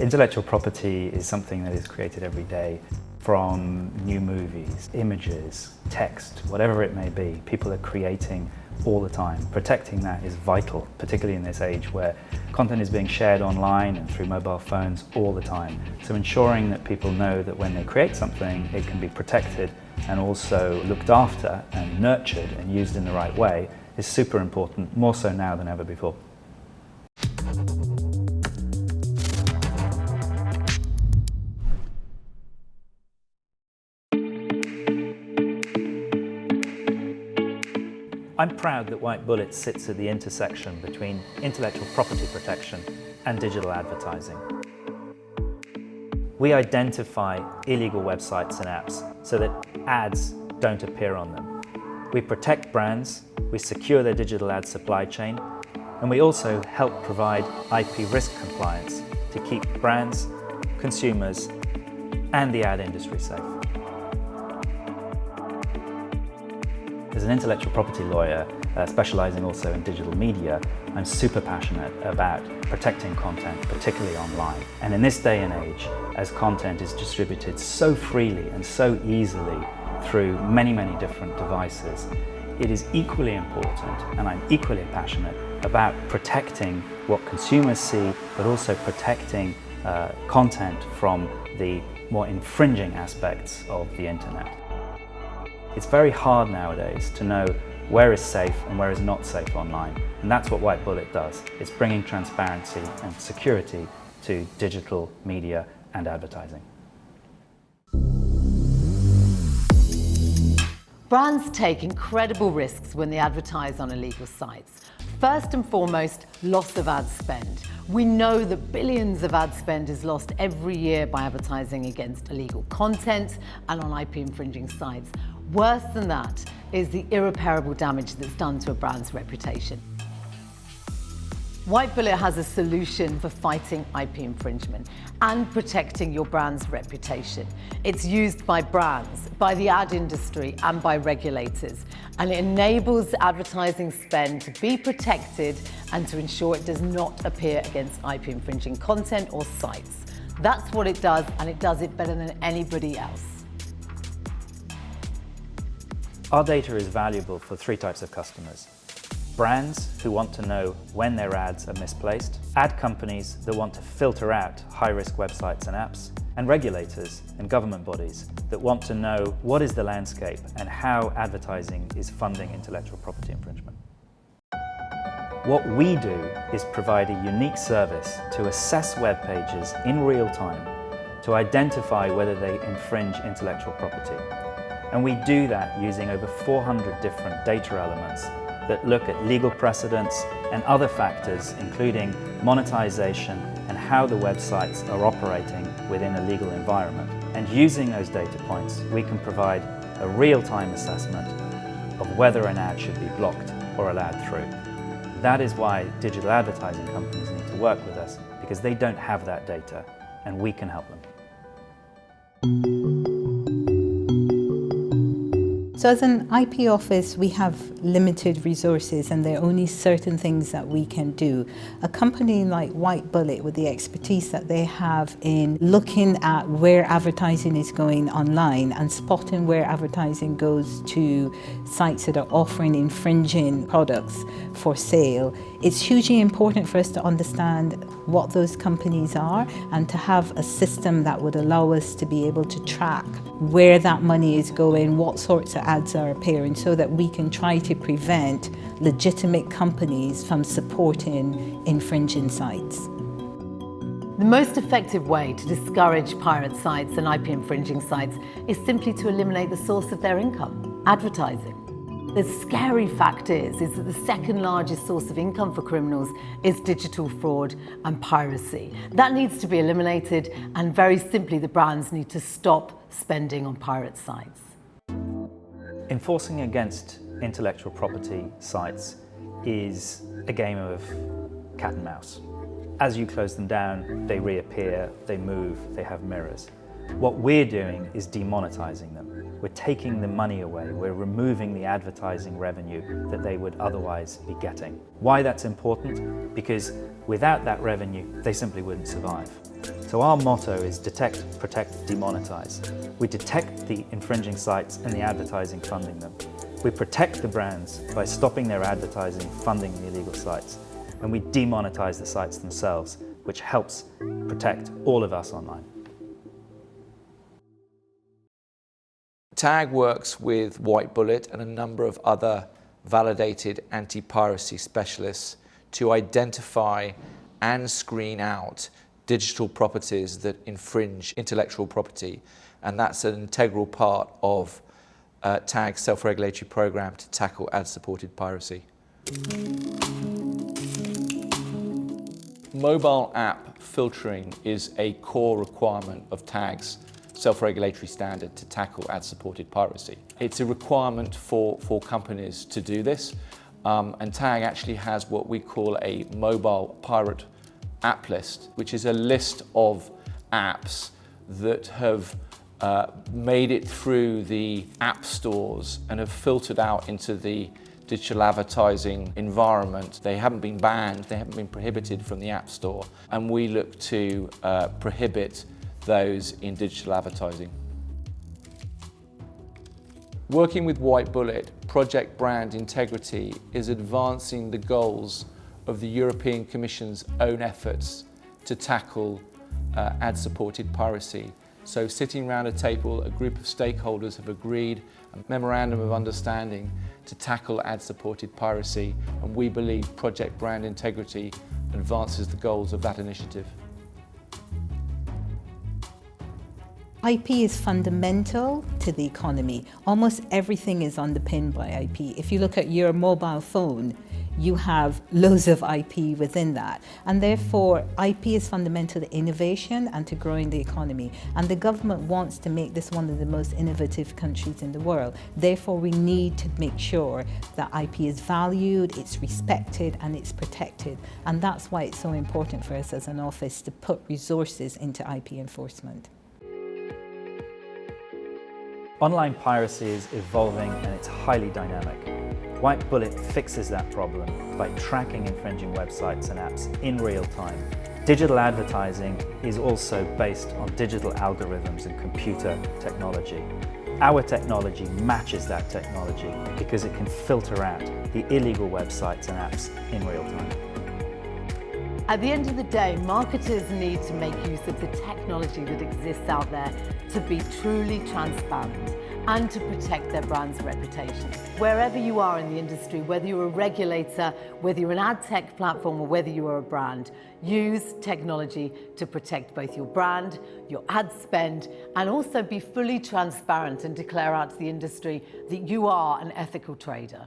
Intellectual property is something that is created every day from new movies, images, text, whatever it may be. People are creating all the time. Protecting that is vital, particularly in this age where content is being shared online and through mobile phones all the time. So ensuring that people know that when they create something, it can be protected and also looked after and nurtured and used in the right way is super important, more so now than ever before. I'm proud that White Bullet sits at the intersection between intellectual property protection and digital advertising. We identify illegal websites and apps so that ads don't appear on them. We protect brands, we secure their digital ad supply chain, and we also help provide IP risk compliance to keep brands, consumers, and the ad industry safe. As an intellectual property lawyer, specializing also in digital media, I'm super passionate about protecting content, particularly online. And in this day and age, as content is distributed so freely and so easily through many, many different devices, it is equally important, and I'm equally passionate about protecting what consumers see, but also protecting content from the more infringing aspects of the internet. It's very hard nowadays to know where is safe and where is not safe online, and that's what White Bullet does. It's bringing transparency and security to digital media and advertising. Brands take incredible risks when they advertise on illegal sites. First and foremost, loss of ad spend. We know that billions of ad spend is lost every year by advertising against illegal content and on IP infringing sites. Worse than that is the irreparable damage that's done to a brand's reputation. White Bullet has a solution for fighting IP infringement and protecting your brand's reputation. It's used by brands, by the ad industry, and by regulators, and it enables advertising spend to be protected and to ensure it does not appear against IP infringing content or sites. That's what it does, and it does it better than anybody else. Our data is valuable for three types of customers. Brands who want to know when their ads are misplaced, ad companies that want to filter out high-risk websites and apps, and regulators and government bodies that want to know what is the landscape and how advertising is funding intellectual property infringement. What we do is provide a unique service to assess web pages in real time to identify whether they infringe intellectual property. And we do that using over 400 different data elements that look at legal precedents and other factors, including monetization and how the websites are operating within a legal environment. And using those data points, we can provide a real-time assessment of whether an ad should be blocked or allowed through. That is why digital advertising companies need to work with us, because they don't have that data, and we can help them. So as an IP office, we have limited resources and there are only certain things that we can do. A company like White Bullet, with the expertise that they have in looking at where advertising is going online and spotting where advertising goes to sites that are offering infringing products for sale, it's hugely important for us to understand what those companies are and to have a system that would allow us to be able to track where that money is going, what sorts of ads are appearing, so that we can try to prevent legitimate companies from supporting infringing sites. The most effective way to discourage pirate sites and IP infringing sites is simply to eliminate the source of their income, advertising. The scary fact is that the second largest source of income for criminals is digital fraud and piracy. That needs to be eliminated, and very simply the brands need to stop spending on pirate sites. Enforcing against intellectual property sites is a game of cat and mouse. As you close them down, they reappear, they move, they have mirrors. What we're doing is demonetizing them. We're taking the money away. We're removing the advertising revenue that they would otherwise be getting. Why that's important? Because without that revenue, they simply wouldn't survive. So our motto is detect, protect, demonetize. We detect the infringing sites and the advertising funding them. We protect the brands by stopping their advertising funding the illegal sites. And we demonetize the sites themselves, which helps protect all of us online. TAG works with White Bullet and a number of other validated anti-piracy specialists to identify and screen out digital properties that infringe intellectual property, and that's an integral part of TAG's self-regulatory program to tackle ad-supported piracy. Mobile app filtering is a core requirement of TAG's self-regulatory standard to tackle ad-supported piracy. It's a requirement for companies to do this, and TAG actually has what we call a mobile pirate app list, which is a list of apps that have made it through the app stores and have filtered out into the digital advertising environment. They haven't been banned, they haven't been prohibited from the App Store, and we look to prohibit those in digital advertising. Working with White Bullet, Project Brand Integrity is advancing the goals of the European Commission's own efforts to tackle ad-supported piracy. So sitting around a table, a group of stakeholders have agreed a memorandum of understanding to tackle ad-supported piracy, and we believe Project Brand Integrity advances the goals of that initiative. IP is fundamental to the economy. Almost everything is underpinned by IP. If you look at your mobile phone, you have loads of IP within that. And therefore, IP is fundamental to innovation and to growing the economy. And the government wants to make this one of the most innovative countries in the world. Therefore, we need to make sure that IP is valued, it's respected, and it's protected. And that's why it's so important for us as an office to put resources into IP enforcement. Online piracy is evolving and it's highly dynamic. White Bullet fixes that problem by tracking infringing websites and apps in real time. Digital advertising is also based on digital algorithms and computer technology. Our technology matches that technology because it can filter out the illegal websites and apps in real time. At the end of the day, marketers need to make use of the technology that exists out there to be truly transparent and to protect their brand's reputation. Wherever you are in the industry, whether you're a regulator, whether you're an ad tech platform, or whether you are a brand, use technology to protect both your brand, your ad spend, and also be fully transparent and declare out to the industry that you are an ethical trader.